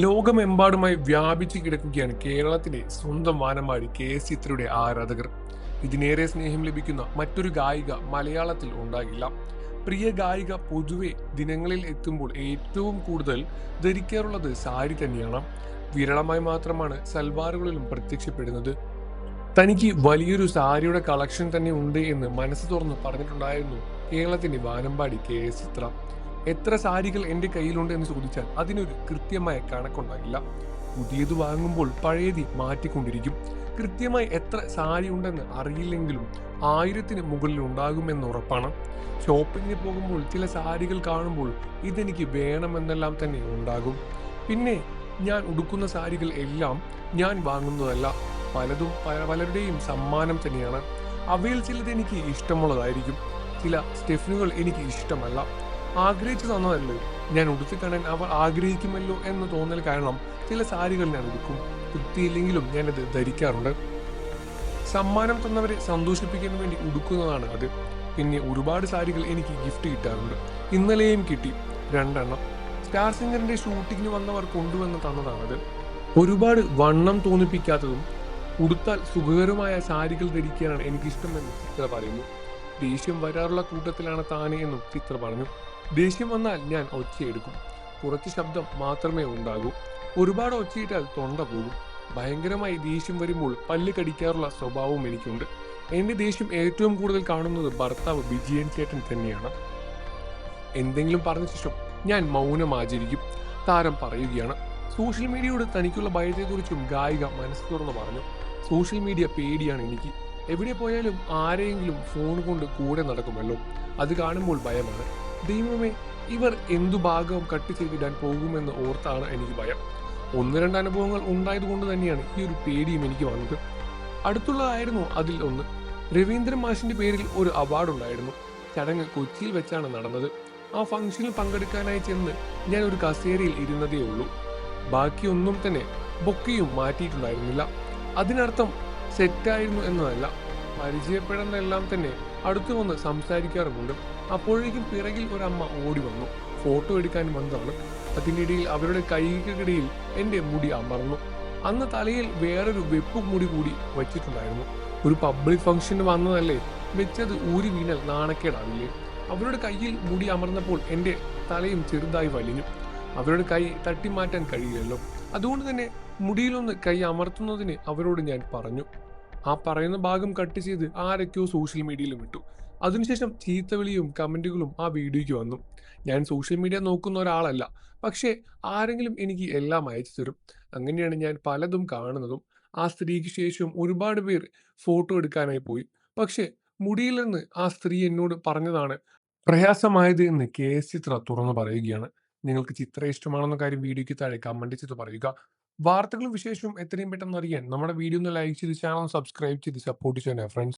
ലോകമെമ്പാടുമായി വ്യാപിച്ചു കിടക്കുകയാണ് കേരളത്തിലെ സ്വന്തം വാനമ്പാടി കെ.എസ്. ചിത്രയുടെ ആരാധകർ. ഇതിനേറെ സ്നേഹം ലഭിക്കുന്ന മറ്റൊരു ഗായിക മലയാളത്തിൽ ഉണ്ടാകില്ല. പ്രിയ ഗായിക പൊതുവെ ദിനങ്ങളിൽ എത്തുമ്പോൾ ഏറ്റവും കൂടുതൽ ധരിക്കാറുള്ളത് സാരി തന്നെയാണ്. വിരളമായി മാത്രമാണ് സൽവാറുകളിലും പ്രത്യക്ഷപ്പെടുന്നത്. തനിക്ക് വലിയൊരു സാരിയുടെ കളക്ഷൻ തന്നെ ഉണ്ട് എന്ന് മനസ്സ് തുറന്ന് പറഞ്ഞിട്ടുണ്ടായിരുന്നു കേരളത്തിന്റെ വാനമ്പാടി കെ.എസ്. ചിത്ര. എത്ര സാരികൾ എൻ്റെ കയ്യിലുണ്ട് എന്ന് ചോദിച്ചാൽ അതിനൊരു കൃത്യമായ കണക്കുണ്ടാകില്ല. പുതിയത് വാങ്ങുമ്പോൾ പഴയത് മാറ്റിക്കൊണ്ടിരിക്കും. കൃത്യമായി എത്ര സാരി ഉണ്ടെന്ന് അറിയില്ലെങ്കിലും 1000-ന് മുകളിൽ ഉണ്ടാകുമെന്ന് ഉറപ്പാണ്. ഷോപ്പിങ്ങിന് പോകുമ്പോൾ ചില സാരികൾ കാണുമ്പോൾ ഇതെനിക്ക് വേണമെന്നെല്ലാം തന്നെ ഉണ്ടാകും. പിന്നെ ഞാൻ ഉടുക്കുന്ന സാരികൾ എല്ലാം ഞാൻ വാങ്ങുന്നതല്ല. പലതും പലരുടെയും സമ്മാനം തന്നെയാണ്. അവയിൽ ചിലത് എനിക്ക് ഇഷ്ടമുള്ളതായിരിക്കും. ചില സ്റ്റെഫിനുകൾ എനിക്ക് ഇഷ്ടമല്ല. ആഗ്രഹിച്ചു തന്നതല്ലേ, ഞാൻ ഉടുത്തി കാണാൻ അവർ ആഗ്രഹിക്കുമല്ലോ എന്ന് തോന്നൽ കാരണം ചില സാരികൾ ഞാൻ ഉടുക്കും. വൃത്തിയില്ലെങ്കിലും ഞാനത് ധരിക്കാറുണ്ട്. സമ്മാനം തന്നവരെ സന്തോഷിപ്പിക്കാൻ വേണ്ടി ഉടുക്കുന്നതാണ് അത്. പിന്നെ ഒരുപാട് സാരികൾ എനിക്ക് ഗിഫ്റ്റ് കിട്ടാറുണ്ട്. ഇന്നലെയും കിട്ടി 2 എണ്ണം. സ്റ്റാർ സിംഗറിന്റെ ഷൂട്ടിങ്ങിന് വന്നവർ കൊണ്ടുവന്ന് തന്നതാണത്. ഒരുപാട് വണ്ണം തോന്നിപ്പിക്കാത്തതും ഉടുത്താൽ സുഖകരമായ സാരികൾ ധരിക്കാനാണ് എനിക്കിഷ്ടമെന്ന് ചിത്ര പറയുന്നു. ദേഷ്യം വരാറുള്ള കൂട്ടത്തിലാണ് താനെ എന്നും ചിത്ര പറഞ്ഞു. ദേഷ്യം വന്നാൽ ഞാൻ ഒച്ചയെടുക്കും. കുറച്ച് ശബ്ദം മാത്രമേ ഉണ്ടാകൂ. ഒരുപാട് ഒച്ചയിട്ടാൽ തൊണ്ട പോകും. ഭയങ്കരമായി ദേഷ്യം വരുമ്പോൾ പല്ല് കടിക്കാറുള്ള സ്വഭാവവും എനിക്കുണ്ട്. എന്റെ ദേഷ്യം ഏറ്റവും കൂടുതൽ കാണുന്നത് ഭർത്താവ് വിജയൻ ചേട്ടൻ തന്നെയാണ്. എന്തെങ്കിലും പറഞ്ഞ ശേഷം ഞാൻ മൗനം ആചരിക്കും. താരം പറയുകയാണ്. സോഷ്യൽ മീഡിയയോട് തനിക്കുള്ള ഭയത്തെക്കുറിച്ചും ഗായിക മനസ്സ് തുറന്ന് പറഞ്ഞു. സോഷ്യൽ മീഡിയ പേടിയാണ് എനിക്ക്. എവിടെ പോയാലും ആരെയെങ്കിലും ഫോൺ കൊണ്ട് കൂടെ നടക്കുമല്ലോ, അത് കാണുമ്പോൾ ഭയമാണ്. ദൈവമേ, ഇവർ എന്തു ഭാഗവും കട്ട് ചെയ്തിടാൻ പോകുമെന്ന് ഓർത്താണ് എനിക്ക് ഭയം. 1-2 അനുഭവങ്ങൾ ഉണ്ടായതുകൊണ്ട് തന്നെയാണ് ഈ ഒരു പേടിയും എനിക്ക് വന്നത്. അടുത്തുള്ളതായിരുന്നു അതിൽ ഒന്ന്. രവീന്ദ്രൻ മാഷിന്റെ പേരിൽ ഒരു അവാർഡ് ഉണ്ടായിരുന്നു. ചടങ്ങ് കൊച്ചിയിൽ വെച്ചാണ് നടന്നത്. ആ ഫംഗ്ഷനിൽ പങ്കെടുക്കാനായി ചെന്ന് ഞാൻ ഒരു കസേരയിൽ ഇരുന്നതേ ഉള്ളൂ. ബാക്കിയൊന്നും തന്നെ ബൊക്കെയും മാറ്റിയിട്ടുണ്ടായിരുന്നില്ല. അതിനർത്ഥം സെറ്റായിരുന്നു എന്നതല്ല. പരിചയപ്പെടുന്നതെല്ലാം തന്നെ അടുത്തു വന്ന് സംസാരിക്കാറുമുണ്ട്. അപ്പോഴേക്കും പിറകിൽ ഒരമ്മ ഓടി വന്നു. ഫോട്ടോ എടുക്കാൻ വന്നതാണ്. അതിൻ്റെ ഇടയിൽ അവരുടെ കൈകൾക്കിടയിൽ എൻ്റെ മുടി അമർന്നു. അന്ന് തലയിൽ വേറൊരു വെപ്പ് മുടി കൂടി വച്ചിട്ടുണ്ടായിരുന്നു. ഒരു പബ്ലിക് ഫംഗ്ഷന് വന്നതല്ലേ, വെച്ചത് ഊരി വീണാൽ നാണക്കേടാവില്ലേ? അവരുടെ കയ്യിൽ മുടി അമർന്നപ്പോൾ എൻ്റെ തലയും ചെറുതായി വലിഞ്ഞു. അവരുടെ കൈ തട്ടിമാറ്റാൻ കഴിയില്ലല്ലോ. അതുകൊണ്ട് തന്നെ മുടിയിലൊന്ന് കൈ അമർത്തുന്നതിന് അവരോട് ഞാൻ പറഞ്ഞു. ആ പറയുന്ന ഭാഗം കട്ട് ചെയ്ത് ആരൊക്കെയോ സോഷ്യൽ മീഡിയയിലും ഇട്ടു. അതിനുശേഷം ചീത്തവിളിയും കമന്റുകളും ആ വീഡിയോയ്ക്ക് വന്നു. ഞാൻ സോഷ്യൽ മീഡിയ നോക്കുന്ന ഒരാളല്ല, പക്ഷേ ആരെങ്കിലും എനിക്ക് എല്ലാം അയച്ചു തരും. അങ്ങനെയാണ് ഞാൻ പലതും കാണുന്നതും. ആ സ്ത്രീക്ക് ശേഷം ഒരുപാട് പേർ ഫോട്ടോ എടുക്കാനായി പോയി. പക്ഷേ മുടിയിൽ നിന്ന് ആ സ്ത്രീ എന്നോട് പറഞ്ഞതാണ് പ്രയാസമായത് എന്ന് കെ.എസ്. ചിത്ര തുറന്നു പറയുകയാണ്. നിങ്ങൾക്ക് ചിത്ര ഇഷ്ടമാണെന്ന കാര്യം വീഡിയോയ്ക്ക് താഴെ കമന്റ് ചെയ്ത് പറയുക. വാർത്തകളും വിശേഷവും എത്രയും പെട്ടെന്ന് അറിയാൻ നമ്മുടെ വീഡിയോ ഒന്ന് ലൈക്ക് ചെയ്ത് ചാനൽ സബ്സ്ക്രൈബ് ചെയ്ത് സപ്പോർട്ട് ചെയ്യണേ ഫ്രണ്ട്സ്.